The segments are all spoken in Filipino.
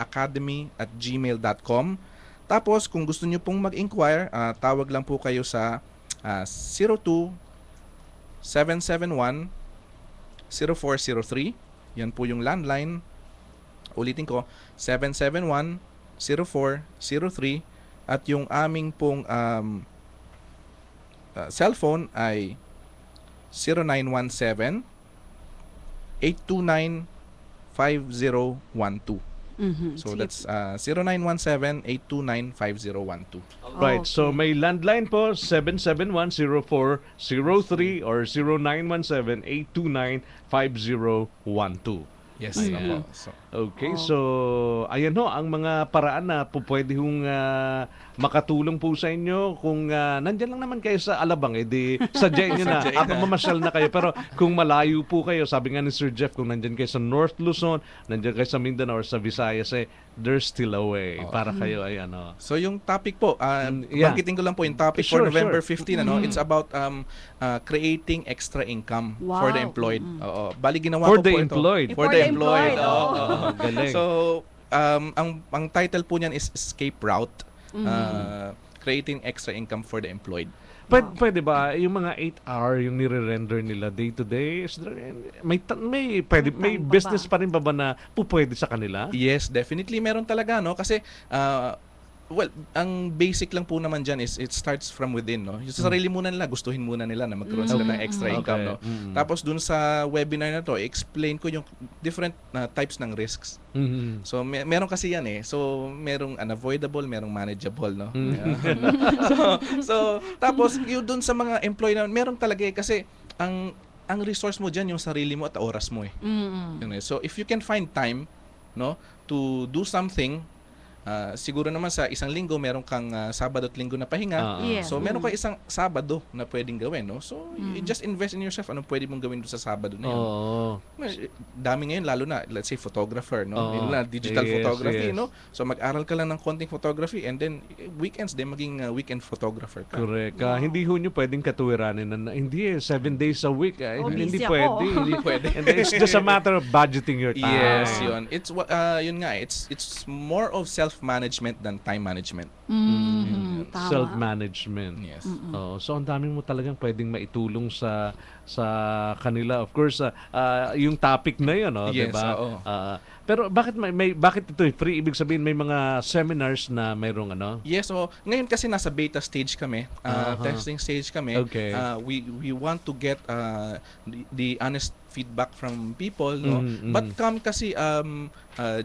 entrepreneurshipacademy@gmail.com. Tapos kung gusto niyo pong mag-inquire, tawag lang po kayo sa 02-771-0403. Yan po yung landline. Ulitin ko, 771-0403. At yung aming pong cellphone ay 0917-829-5012. So that's 0917-829-5012. Right. So may landline po 771-0403 or 0917-829-5012. Yes, Ayan. opo. So, Okay, so ayan ho ang mga paraan na po pwede hong makatulong po sa inyo kung nandyan lang naman kayo sa Alabang, edi sadyain nyo na, mamasyal na kayo. Pero kung malayo po kayo, sabi nga ni Sir Jeff, kung nandyan kayo sa North Luzon, nandyan kayo sa Mindanao or sa Visayas, there's still a way para kayo ay ano. So yung topic po, yeah. banggitin ko lang po yung topic Sure, for November sure. 15, it's about creating extra income for the Wow. employed. Oo. Bali ginawa For ko the po employed. ito. For the employed. Oo. Galing. So ang title po niyan is Escape Route. Creating extra income for the employed. Pwede ba yung mga 8 hour yung nire-render nila day to day? Is there, may Time pa business ba? pa rin ba na pupwede sa kanila? Yes, definitely meron talaga, no? Kasi well, ang basic lang po naman dyan is it starts from within, no? Yung sa sarili muna nila, gustuhin muna nila na magkaroon sila ng extra income, no? Tapos dun sa webinar na to, explain ko yung different types ng risks. Mhm. So meron kasi yan eh. So merong unavoidable, merong manageable, no? so tapos yung dun sa mga employee na meron talaga eh kasi ang resource mo diyan yung sarili mo at oras mo eh. Yun eh. So if you can find time, no, to do something, siguro naman sa isang linggo meron kang Sabado at Linggo na pahinga. Yeah. So meron ka isang Sabado na pwedeng gawin, no? So you just invest in yourself. Anong pwede mong gawin doon sa Sabado na yun? Oo. Dami ngayon, lalo na, let's say, photographer, no? Oo. Yun na, digital Yes, photography, yes. no? So, mag-aral ka lang ng konting photography and then, weekends, din maging weekend photographer ka. Correct. Hindi ho nyo pwedeng katuwiranin na hindi 7 days a week. Hindi busy pwede. ako. Hindi pwede. And it's just a matter of budgeting your time. Yes, yun. It's, yun nga, it's more of self-management than time management. Tama. Self-management. Yes. So ang dami mo talagang pwedeng maitulong sa kanila. Of course, yung topic na 'yon, Yes, 'di ba? oo. Pero bakit ito free? Ibig sabihin may mga seminars na mayroong ano? Yes, so ngayon kasi nasa beta stage kami, testing stage kami. Okay. We want to get the honest feedback from people, no? But come kasi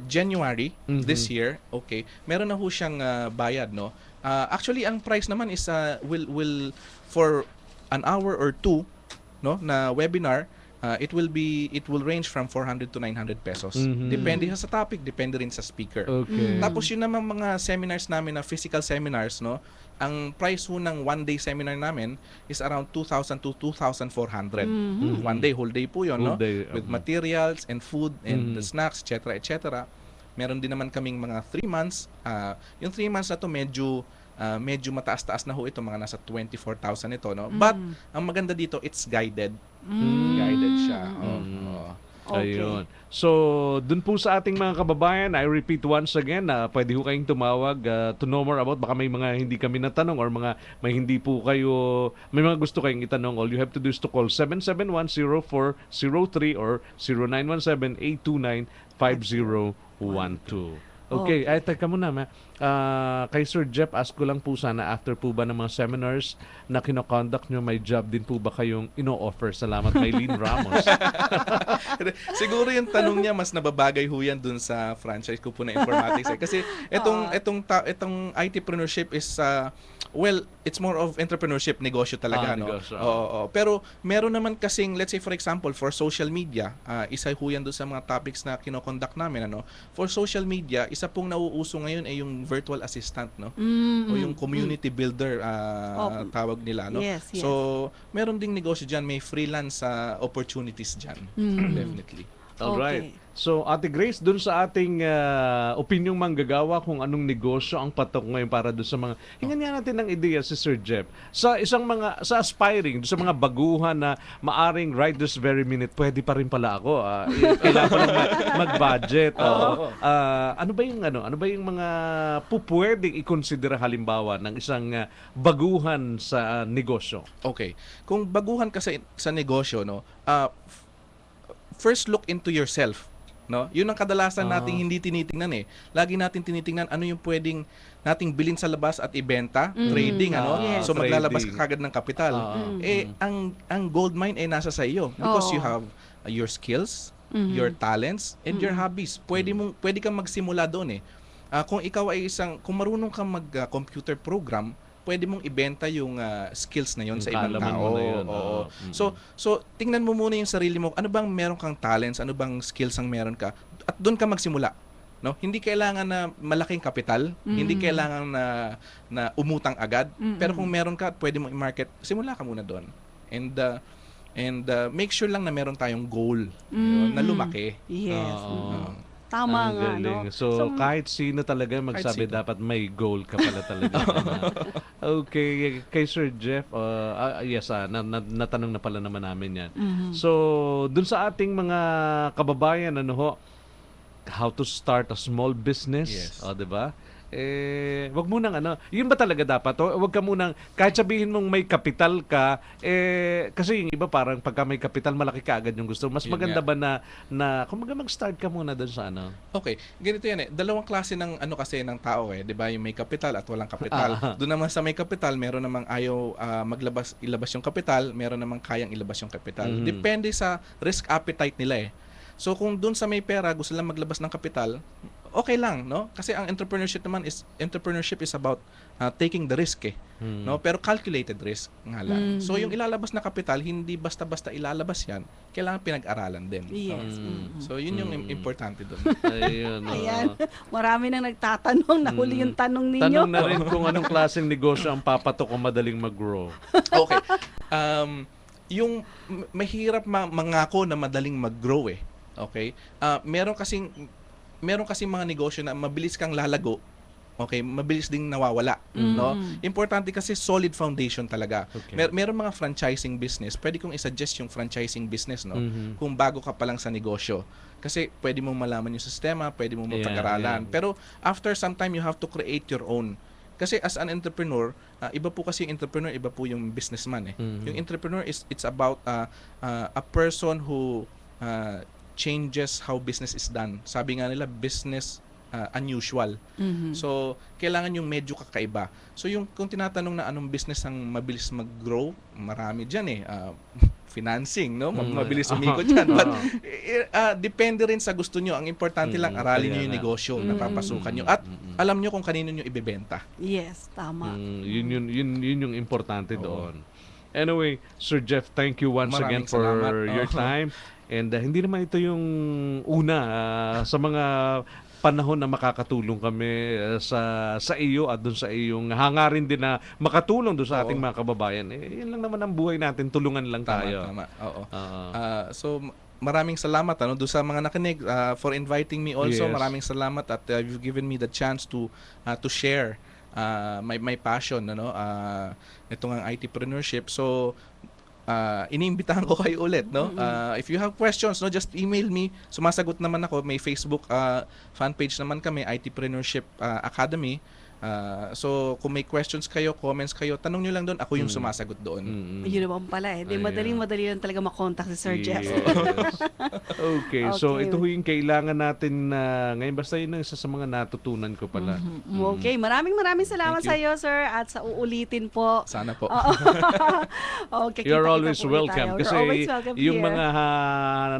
January this year, okay, meron na ho siyang bayad, no? Actually ang price naman is will for an hour or two, no, na webinar. It will range from 400 to 900 pesos. Depende sa topic, depende rin sa speaker. Okay. Tapos yun naman mga seminars namin na physical seminars, no, ang price ho ng one-day seminar namin is around 2,000 to 2,400. One day, whole day po yun, no? Whole day, With materials and food and the snacks, etc. etc. Meron din naman kaming mga 3 months. Yung 3 months na to medyo mataas-taas na ho ito, mga nasa 24,000 ito, no? But ang maganda dito, it's guided. Guided siya. Okay. Ayun. So, dun po sa ating mga kababayan, I repeat once again na pwede ho kayong tumawag to know more about. Baka may mga hindi kami natanong or may hindi po kayo, may mga gusto kayong itanong. All you have to do is to call 771-0403 or 0917-829-5012. Okay, ay teka muna, kay Sir Jeff, ask ko lang po sana, after po ba ng mga seminars na kinoconduct nyo, may job din po ba kayong ino-offer? Salamat, Maylene Ramos. Siguro yung tanong niya mas nababagay ho yan dun sa franchise ko po na informatics. Kasi itong IT-preneurship is well, it's more of entrepreneurship, negosyo talaga, no? Negosyo. Oo. Pero meron naman kasing, let's say for example, for social media, isa ho yan doon sa mga topics na kinoconduct namin, ano? For social media, isa pong nauuso ngayon ay yung virtual assistant, no? O yung community builder tawag nila, no? Yes, yes. So, meron ding negosyo diyan, may freelance opportunities diyan. Definitely. Alright. Okay. So, Ate Grace, dun sa ating opinyong manggagawa kung anong negosyo ang patok ngayon para dun sa mga... Hingan nga natin ng ideya si Sir Jeff. Sa sa aspiring, dun sa mga baguhan na maaring right this very minute, pwede pa rin pala ako. Kailangan ko lang mag-budget. Ano ba yung mga pupwedeng i-consider halimbawa ng isang baguhan sa negosyo? Okay. Kung baguhan ka sa negosyo, no, first look into yourself. No? Yun ang kadalasan nating hindi tinitingnan eh. Lagi natin tinitingnan ano yung pwedeng nating bilhin sa labas at ibenta, trading, ano? Yes. So maglalabas Trading. ka kagad ng kapital. Ang gold mine ay nasa sa iyo because you have your skills, your talents, and your hobbies. Pwede kang magsimula doon eh. Kung ikaw ay kung marunong kang mag-computer program, pwede mong ibenta yung skills na yon sa ibang kaalaman tao. mo na yun, Oo. So tingnan mo muna yung sarili mo. Ano bang meron kang talents? Ano bang skills ang meron ka? At doon ka magsimula. No? Hindi kailangan na malaking kapital, hindi kailangan na umutang agad. Pero kung meron ka, pwede mong i-market, simula ka muna doon. And make sure lang na meron tayong goal yun, na lumaki. Yes. Oo. Tama Ang nga, galing. no? So, kahit sino talaga magsabi, Kahit sino. dapat may goal ka pala talaga. Okay, kay Sir Jeff, yes, natanong na pala naman namin yan. So, dun sa ating mga kababayan, ano ho, how to start a small business, Yes. di ba? Wag mo nang yun ba talaga dapat? O wag ka munang, kahit sabihin mong may kapital ka, kasi yung iba parang pagka may kapital, malaki ka agad yung gusto. Mas Yun maganda nga. ba na kumaga mag-start ka muna doon sa Okay, ganito yan eh. Dalawang klase ng kasi ng tao eh, 'di ba? Yung may kapital at walang kapital. Doon naman sa may kapital, meron namang ayaw ilabas yung kapital, meron namang kayang ilabas yung kapital. Depende sa risk appetite nila eh. So kung doon sa may pera gusto lang maglabas ng kapital, okay lang, no? Kasi ang entrepreneurship is about taking the risk eh. No? Pero calculated risk nga lang. So yung ilalabas na kapital, hindi basta-basta ilalabas 'yan. Kailangan pinag-aralan din. Yes. So yun yung importante doon. Ayun. Ayan. Marami nang nagtatanong. Nahuli yung tanong ninyo. Tanong na rin kung anong klaseng negosyo ang papatok o madaling mag-grow. Okay. Yung mahirap mangako na madaling mag-grow eh. Okay? Meron kasing mga negosyo na mabilis kang lalago. Okay, mabilis ding nawawala, no? Importante kasi solid foundation talaga. Okay. Meron mga franchising business. Pwede kong i-suggest yung franchising business, no? Kung bago ka pa lang sa negosyo. Kasi pwede mong malaman yung sistema, pwede mong mapag-aralan. Pero after some time you have to create your own. Kasi as an entrepreneur, iba po kasi yung entrepreneur, iba po yung businessman eh. Yung entrepreneur it's about a person who changes how business is done. Sabi nga nila, business unusual. So, kailangan yung medyo kakaiba. So, kung tinatanong na anong business ang mabilis mag-grow, marami dyan eh. Financing, no? Mabilis umikot dyan. But, depende rin sa gusto nyo. Ang importante lang, aralin nyo yung negosyo na papasukan nyo. At alam nyo kung kanino nyo ibebenta. Yes, tama. Yun yung importante doon. Anyway, Sir Jeff, thank you once again Maraming for salamat. your time. And hindi naman ito yung una sa mga panahon na makakatulong kami sa iyo at doon sa iyong hangarin din na makatulong doon sa ating mga kababayan. Yan lang naman ang buhay natin, tulungan lang tayo. Tama. Oo. So, maraming salamat doon sa mga nakinig for inviting me also. Yes. Maraming salamat at you've given me the chance to share my passion, itong ang IT-preneurship. So, iniimbitahan ko kayo ulit, no? If you have questions, no, just email me. Sumasagot naman ako. May Facebook fan page naman kami, IT-preneurship Academy. So, kung may questions kayo, comments kayo, tanong nyo lang doon. Ako yung sumasagot doon. Yun naman pala eh. Di madali lang talaga makontak si Sir Jeff. Okay, so Okay. ito yung kailangan natin ngayon. Basta yun ang isa sa mga natutunan ko pala. Okay, maraming salamat Thank sa iyo, sir, at sa uulitin po. Sana po. Okay, You're kita-kita always po ulit welcome. tayo. Kasi You're always welcome yung here. mga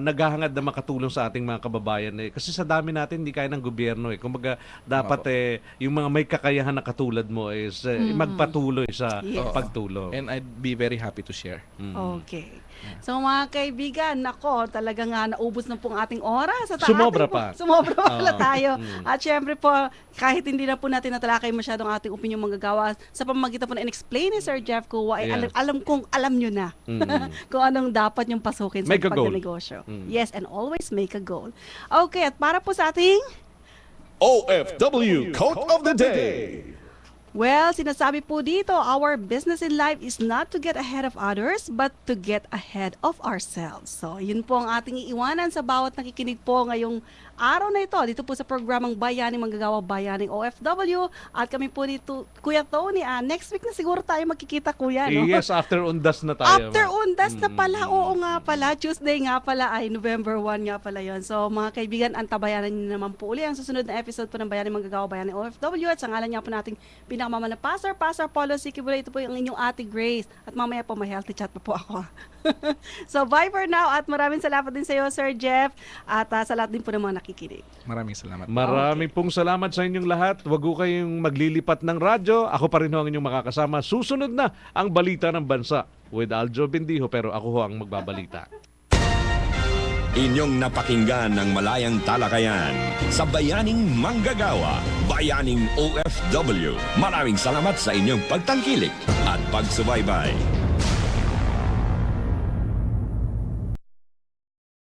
naghahangad na makatulong sa ating mga kababayan kasi sa dami natin hindi kaya ng gobyerno eh. Kumbaga dapat yung mga may kakayahan kakayahan na katulad mo is magpatuloy sa Yes. pagtulong. And I'd be very happy to share. Okay. So mga kaibigan, nako, talaga nga naubos na pong ating oras. At Sumobra ating pa. Sumobra pa pala Oo. tayo. At syempre po, kahit hindi na po natin natalakay masyadong ating opinion manggagawa, sa pamamagitan po na in-explain ni Sir Jeff Kua, ay Yeah. alam kong alam nyo na kung anong dapat yung pasukin sa Make a goal. pagnegosyo. Yes, and always make a goal. Okay, at para po sa ating OFW Quote of the Day. well, sinasabi po dito, our business in life is not to get ahead of others, but to get ahead of ourselves. So, yun po ang ating iiwanan sa bawat nakikinig po ngayong araw na ito, dito po sa programang Bayaning Manggagawa, Bayaning OFW. At kami po dito, Kuya Tony, next week na siguro tayo magkikita, Kuya, no? Yes, after undas na tayo. After undas na pala, oo nga pala, Tuesday nga pala ay November 1 nga pala yon. So mga kaibigan, antabayanan niyo naman po uli ang susunod na episode po ng Bayaning Manggagawa, Bayaning OFW. At sa ngalan niya po nating pinakamama na Pastor Paulo Sikibula, ito po yung inyong Ate Grace. At mamaya po may healthy chat pa po ako. So bye for now at maraming salamat din sa iyo, Sir Jeff. At sa lahat din po ng mga nakikinig. Maraming salamat. Maraming pong salamat sa inyong lahat. Huwag ko kayong maglilipat ng radyo. Ako pa rin ho ang inyong makakasama. Susunod na ang balita ng bansa with Aljo Bendijo, pero ako ho ang magbabalita. Inyong napakinggan ng malayang talakayan sa Bayaning Manggagawa, Bayaning OFW. Maraming salamat sa inyong pagtangkilik at pagsubaybay.